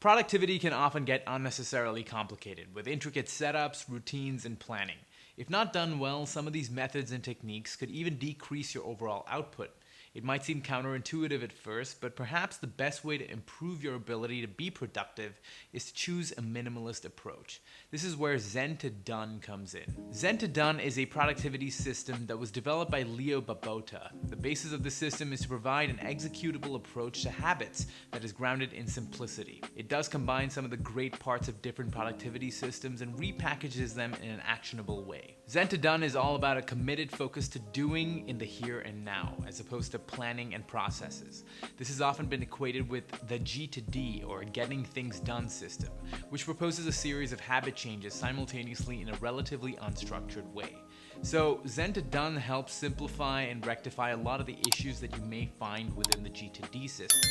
Productivity can often get unnecessarily complicated with intricate setups, routines, and planning. If not done well, some of these methods and techniques could even decrease your overall output. It might seem counterintuitive at first, but perhaps the best way to improve your ability to be productive is to choose a minimalist approach. This is where Zen to Done comes in. Zen to Done is a productivity system that was developed by Leo Babauto. The basis of the system is to provide an executable approach to habits that is grounded in simplicity. It does combine some of the great parts of different productivity systems and repackages them in an actionable way. Zen to Done is all about a committed focus to doing in the here and now, as opposed to planning and processes. This has often been equated with the G to D, or Getting Things Done system, which proposes a series of habit changes simultaneously in a relatively unstructured way. So Zen to Done helps simplify and rectify a lot of the issues that you may find within the G to D system.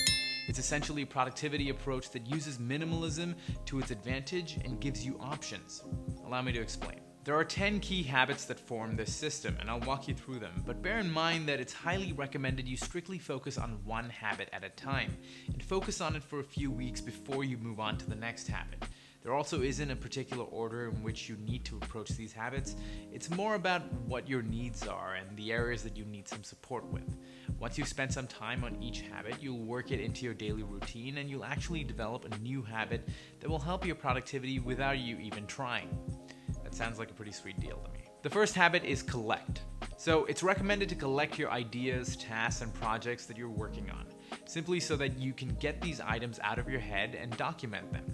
It's essentially a productivity approach that uses minimalism to its advantage and gives you options. Allow me to explain. There are 10 key habits that form this system, and I'll walk you through them, but bear in mind that it's highly recommended you strictly focus on one habit at a time, and focus on it for a few weeks before you move on to the next habit. There also isn't a particular order in which you need to approach these habits. It's more about what your needs are and the areas that you need some support with. Once you've spent some time on each habit, you'll work it into your daily routine, and you'll actually develop a new habit that will help your productivity without you even trying. That sounds like a pretty sweet deal to me. The first habit is collect. So it's recommended to collect your ideas, tasks, and projects that you're working on, simply so that you can get these items out of your head and document them.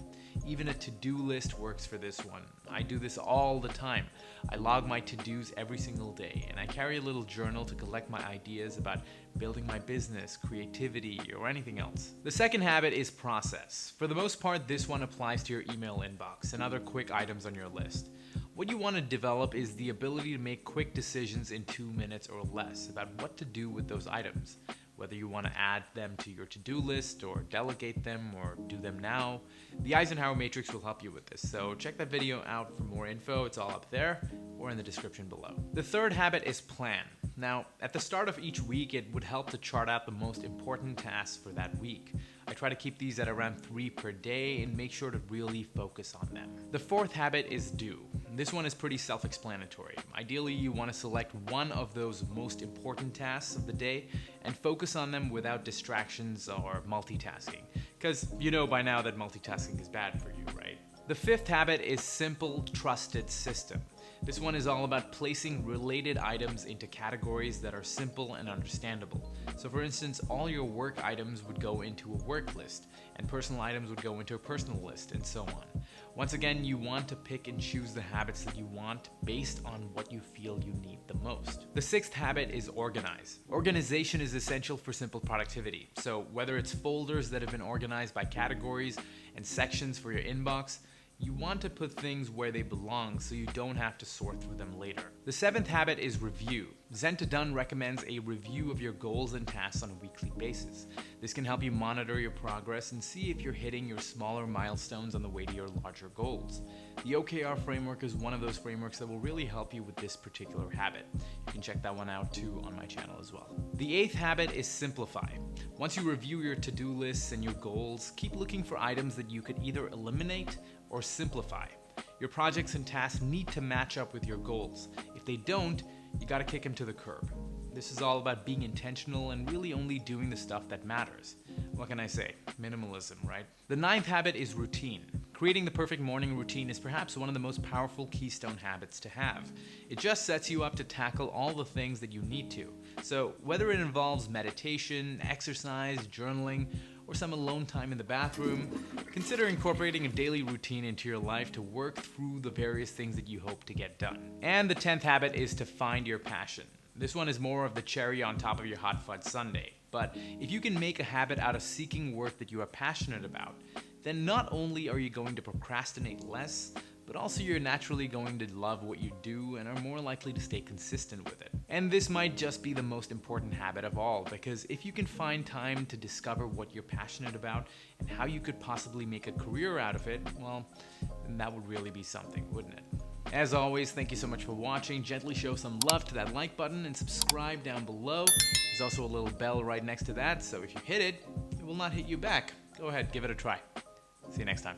Even a to-do list works for this one. I do this all the time. I log my to-dos every single day, and I carry a little journal to collect my ideas about building my business, creativity, or anything else. The second habit is process. For the most part, this one applies to your email inbox and other quick items on your list. What you want to develop is the ability to make quick decisions in 2 minutes or less about what to do with those items. Whether you want to add them to your to-do list or delegate them or do them now. The Eisenhower Matrix will help you with this, so check that video out for more info. It's all up there or in the description below. The third habit is plan. Now, at the start of each week, it would help to chart out the most important tasks for that week. I try to keep these at around 3 per day and make sure to really focus on them. The fourth habit is do. This one is pretty self-explanatory. Ideally, you want to select one of those most important tasks of the day and focus on them without distractions or multitasking. Because you know by now that multitasking is bad for you, right? The fifth habit is simple, trusted system. This one is all about placing related items into categories that are simple and understandable. So for instance, all your work items would go into a work list, and personal items would go into a personal list, and so on. Once again, you want to pick and choose the habits that you want based on what you feel you need the most. The sixth habit is organize. Organization is essential for simple productivity. So whether it's folders that have been organized by categories and sections for your inbox, you want to put things where they belong so you don't have to sort through them later. The seventh habit is review. Zen to Done recommends a review of your goals and tasks on a weekly basis. This can help you monitor your progress and see if you're hitting your smaller milestones on the way to your larger goals. The OKR framework is one of those frameworks that will really help you with this particular habit. You can check that one out too on my channel as well. The eighth habit is simplify. Once you review your to-do lists and your goals, keep looking for items that you could either eliminate or simplify. Your projects and tasks need to match up with your goals. If they don't, you gotta kick them to the curb. This is all about being intentional and really only doing the stuff that matters. What can I say? Minimalism, right? The ninth habit is routine. Creating the perfect morning routine is perhaps one of the most powerful keystone habits to have. It just sets you up to tackle all the things that you need to. So whether it involves meditation, exercise, journaling, or some alone time in the bathroom, consider incorporating a daily routine into your life to work through the various things that you hope to get done. And the 10th habit is to find your passion. This one is more of the cherry on top of your hot fudge sundae. But if you can make a habit out of seeking work that you are passionate about, then not only are you going to procrastinate less, but also you're naturally going to love what you do and are more likely to stay consistent with it. And this might just be the most important habit of all, because if you can find time to discover what you're passionate about and how you could possibly make a career out of it, well, then that would really be something, wouldn't it? As always, thank you so much for watching. Gently show some love to that like button and subscribe down below. There's also a little bell right next to that, so if you hit it, it will not hit you back. Go ahead, give it a try. See you next time.